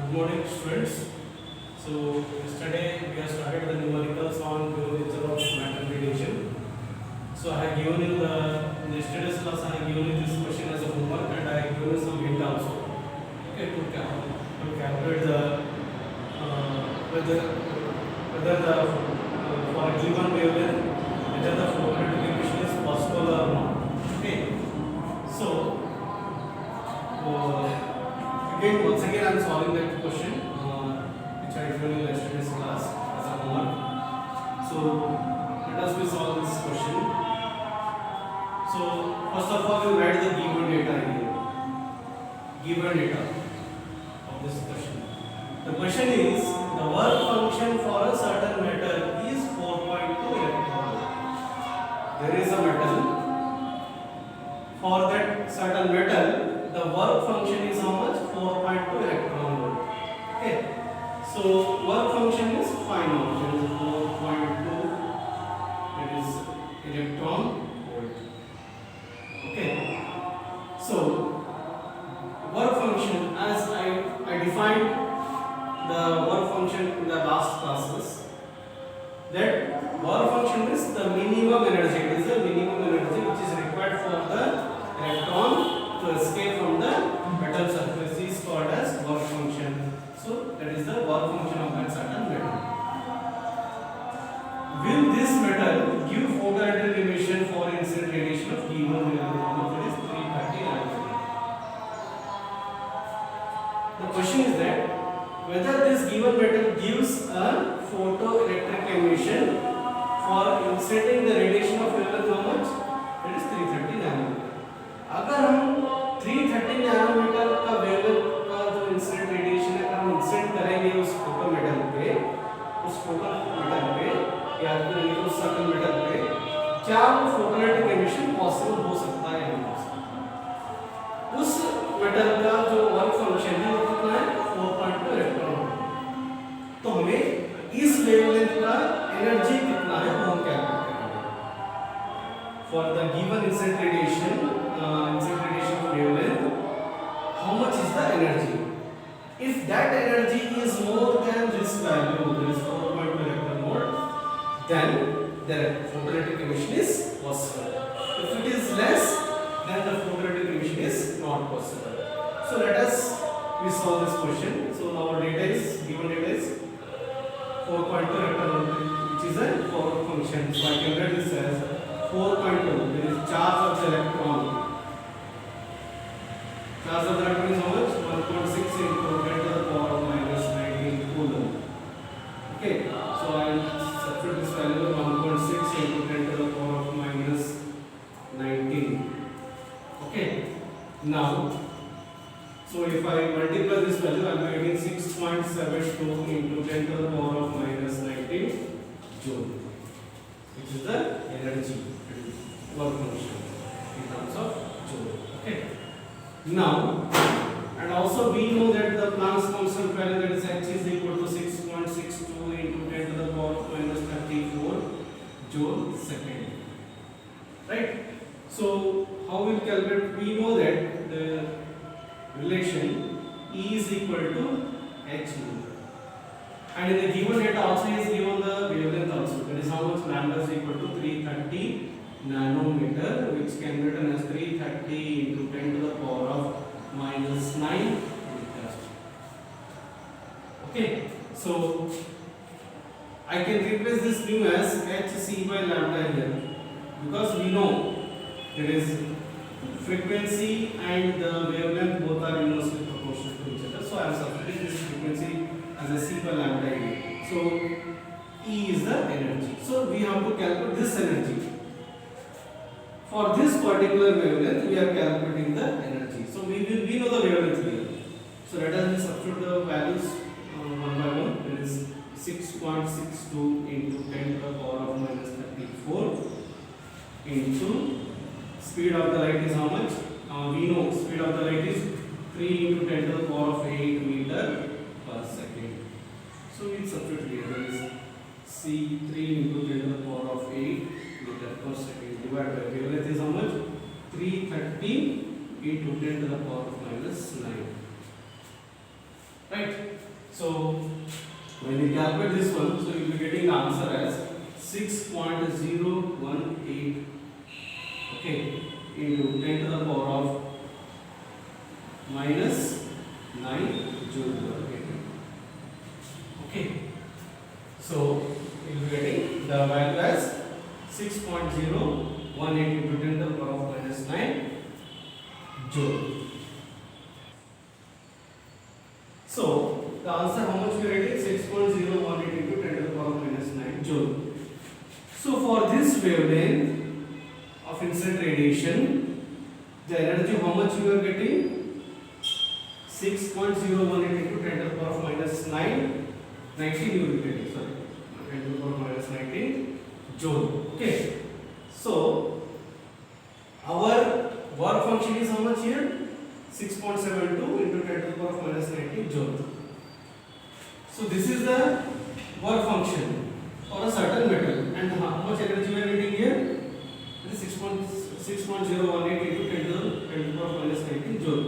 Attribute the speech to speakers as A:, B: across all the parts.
A: Good morning, students. So yesterday we have started the numericals on pure nature of matter radiation. So I have given you in yesterday's class I have given you this question as a homework and I have given you some hint also. Okay, to calculate the whether the for a given wavelength whether the photoelectric emission is possible or not. Okay, so. Once again, I am solving that question which I given in yesterday's class as a homework. So let us solve this question. So first of all, we write the given data here. Given data of this question. The question is the work function for a certain metal is 4.2 electron volt. There is a metal. For that certain metal, the work function is how much? 4.2 electron volt. Okay. So work function is find out. It is 4.2. It is electron volt. Okay. So work function, as I defined the work function in the last classes, that work function is the minimum energy. It is the minimum energy which is required for the electron to escape from the metal surface is called as work function. So that is the work function of that certain metal. Will this metal give photoelectric emission for incident radiation of given wavelength? That is 330 nanometer. The question is that whether this given metal gives a photoelectric emission for incident the radiation of wavelength how much? That is 330 nanometer. अगर हम 330 nanometre का wavelength का जो incident radiation है हम incident करेंगे उस photo metal पे या फिर उस सर्कल मेटल पे, क्या वो फोटोइलेक्ट्रिक एमिशन पॉसिबल हो सकता है या नहीं हो सकता? उस मेटल का जो वर्क फंक्शन है वो कितना है? 4.2 इलेक्ट्रॉन वोल्ट. तो हमें इस वेवलेंथ का एनर्जी कितना है वो हम कैलकुलेट करेंगे. For the given incident radiation of wavelength, how much is the energy? If that energy is more than this value, that is 4.2 electron volt, then the photoelectric emission is possible. If it is less, then the photoelectric emission is not possible. So let us solve this question. So our data is given data is 4.2 electron volt, which is a forward function. So I can write this as 4.2. There is charge of the electron. Charge of the electron is how much? 1.6 into 10 to the power of minus 19 coulomb. Okay, so I will substitute this value of 1.6 into 10 to the power of minus 19. Okay, now, so if I multiply this value, I am getting 6.72 into 10 to the power of minus 19 joule, which is the energy work function in terms of joule. Okay. Now, and also we know that the Planck's constant value, that is h is equal to 6.62 into 10 to the power of minus 34 joule second. Right? So how we will calculate? We know that the relation E is equal to h mu. And in the given data also is given the wavelength also. That is how much lambda is equal to 330 nanometer, which can be written as 330 into 10 to the power of minus 9 meter. Okay, so I can replace this mu as hc by lambda here, because we know there is frequency and the wavelength both are inversely proportional to each other. So I am substituting this frequency as a c by lambda here. So E is the energy. So we have to calculate this energy. For this particular wavelength, we are calculating the energy. So we know the wavelength here. So let us substitute the values one by one. It is 6.62 into 10 to the power of minus 34 into speed of the light is how much? We know speed of the light is 3 into 10 to the power of 8 meter per second. So we substitute here. That is C 3 into 10 to the power of 8 meter per second divided by wavelength is how much? 330 into 10 to the power of minus 9. right? So when you calculate this one, so you will be getting the answer as 6.018, okay, into 10 to the power of minus 9 joule. Okay, so you will be getting the value as 6.018 into 10 to the power of minus 9 joule. So the answer, how much we are getting? 6.018 into 10 to the power of minus 9 joule. So for this wavelength of incident radiation, the energy, how much we are getting? 6.018 into 10 to the power of minus 19 you will be getting, sorry, 10 to the power of minus 19 joule. Okay, so our work function is how much here? 6.72 into 10 to the power of minus 19 joule. So this is the work function for a certain metal, and how much energy we are getting here? It is 6.018 into 10 to the power of minus 19 joule.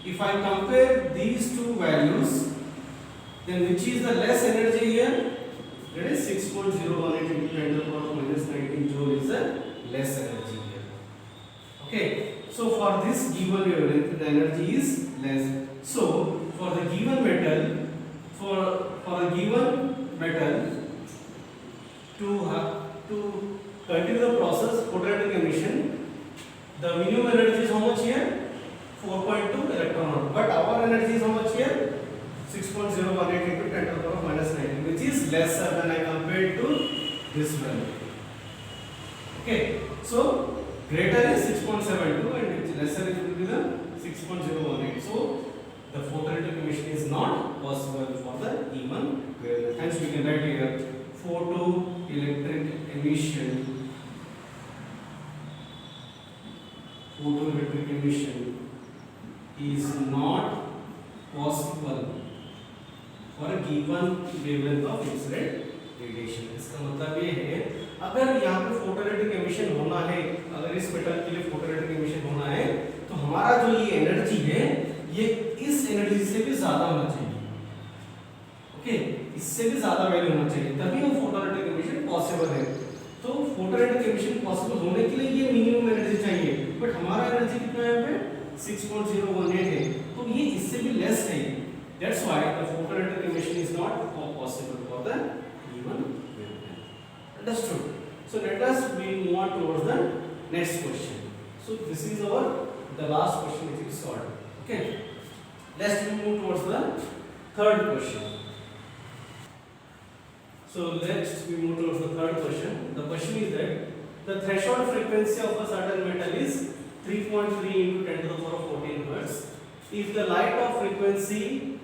A: If I compare these two values, then which is the less energy here? That is 6.018 into 10 to the power of minus 19 joule is the less energy here. Okay, so for this given wavelength, the energy is less. So for the given metal, for a given metal to continue the process photoelectric emission, the minimum energy is how much here? 4.2 electron volt. But our energy is how much here? 6.018 into 10 to the power of minus 19, which is lesser when I compare to this value. Okay, so greater is 6.72 and lesser it will be the 6.018. So the photoelectric emission is not possible for the given wavelength. Hence we can write here photoelectric emission is not possible for a given wavelength of incident radiation. इसका मतलब ये है, अगर यहाँ पे photoelectric emission होना है, अगर इस मेटल के लिए फोटोइलेक्ट्रिक एमिशन होना है, तो हमारा जो ये एनर्जी है, ये इस एनर्जी से भी ज्यादा होना चाहिए. ओके, इससे भी ज्यादा वैल्यू होना चाहिए, तभी वो फोटोइलेक्ट्रिक एमिशन पॉसिबल है. तो फोटोइलेक्ट्रिक एमिशन पॉसिबल होने के लिए ये मिनिमम एनर्जी चाहिए, बट हमारा एनर्जी कितना है यहाँ पे? 6.018 है, तो ये इससे भी लेस है. That's why the photoelectric emission is not possible for the given wavelength. Understood? So let us move on towards the next question. So this is the last question which is solved. Okay. Let's move towards the third question. So let's move towards the third question. The question is that the threshold frequency of a certain metal is 3.3 into 10 to the power of 14 hertz. If the light of frequency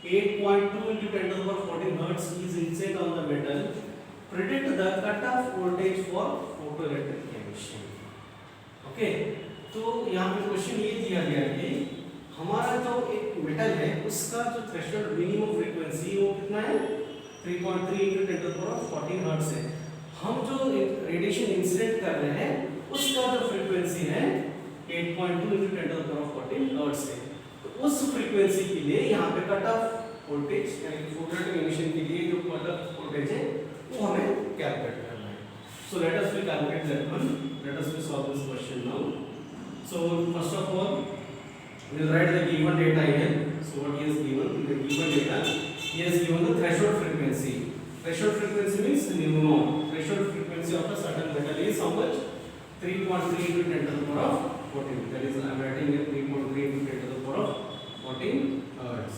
A: 8.2 into 10 to the power of 14 hertz is incident on the metal, predict the cutoff voltage for photoelectric emission. Okay, तो यहाँ पे question ये दिया गया है कि हमारा जो एक मेटल है उसका जो थ्रेशोल्ड मिनिमम फ्रीक्वेंसी वो कितना है? 3.3 into 10 to the power of 14 hertz है. हम जो रेडिएशन इंसिडेंट कर रहे हैं उसका जो फ्रीक्वेंसी है 8.2 into 10 to the power of 14 hertz है. तो उस फ्रीक्वेंसी के लिए यहाँ पे कट ऑफ वोल्टेज यानी फोटोइलेक्ट्रिक एमिशन के लिए जो कट ऑफ वोल्टेज है वो हमें कैलकुलेट करना है. So let us we calculate that one. Let us we solve this question now. So first of all we will write the given data here. So what he has given, the given data, he has given the threshold frequency. Threshold frequency means you know threshold frequency of a certain metal is how much? 3.3 into 10 to the power of 14. That is, I am writing here 3.3 into 10 to the power of 14 hertz.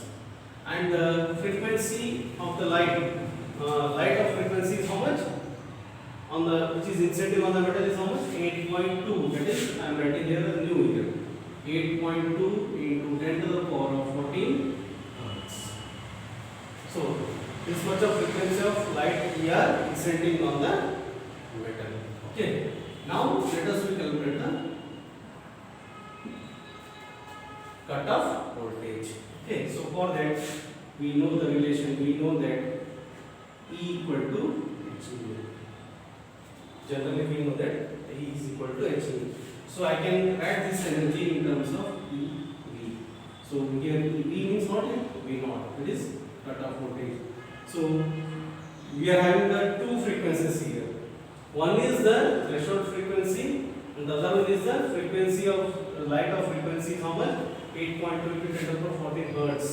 A: And the frequency of the light of frequency is how much? On the which is incident on the metal is how much? 8.2. That is, I am writing here the new here. 8.2 into 10 to the power of 14 hertz. So this much of frequency of light we are incident on the metal. Okay. Now let us calculate the cutoff voltage. Okay. So for that we know the relation. We know that E equal to He. Generally we know that E is equal to He. So I can write this energy in terms of EV. So here EV means what? V0, it is cutoff voltage. So we are having the two frequencies here. One is the threshold frequency and the other one is the frequency of light of frequency how much? 8.2 into 10 to the power 14 hertz.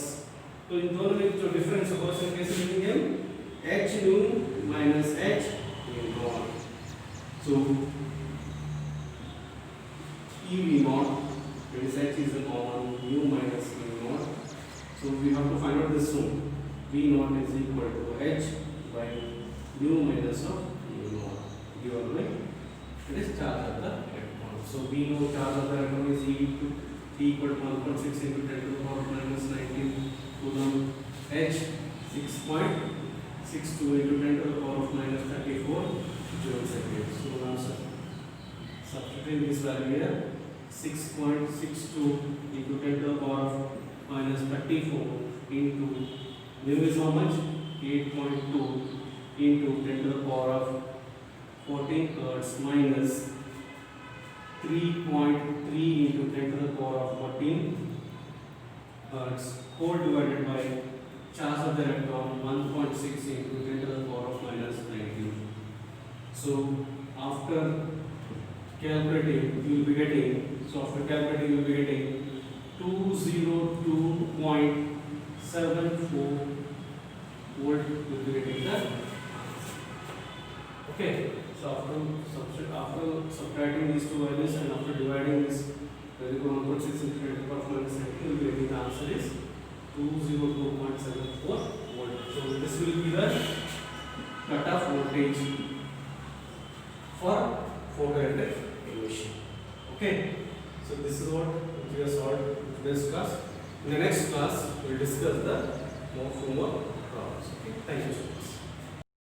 A: So in दोनों में जो difference होगा उसे कैसे लिखेंगे हम? H nu minus H mu naught. So E V0, that is H is the common, mu minus mu naught. So we have to find out this one. V0 is equal to H by mu minus of mu naught. Given by it is charge of the electron. So we know charge of the electron is E equal to 1.6 into 10 to the power minus 19 coulomb. H 6.62 into 10 to the power of minus 34 joule seconds. So now substituting this value here, 6.62 into 10 to the power of minus 34 into mu is how much? 8.2 into 10 to the power of 14 hertz minus 3.3 into 10 to the power of 14 hertz whole divided by charge of the electron 1.6 into 10 to the power of minus 19. So after calculating you will be getting, you will be getting 202.74 volt will be getting the. Okay, so after subtracting these two values and after dividing this value by 1.6 into 10 to the power minus 19, you will be getting the answer is 202.74 volt. So this will be the cutoff voltage for photoelectric emission. Okay, so this is what we have solved in today's class. In the next class, we will discuss the more problems. Okay, thank you.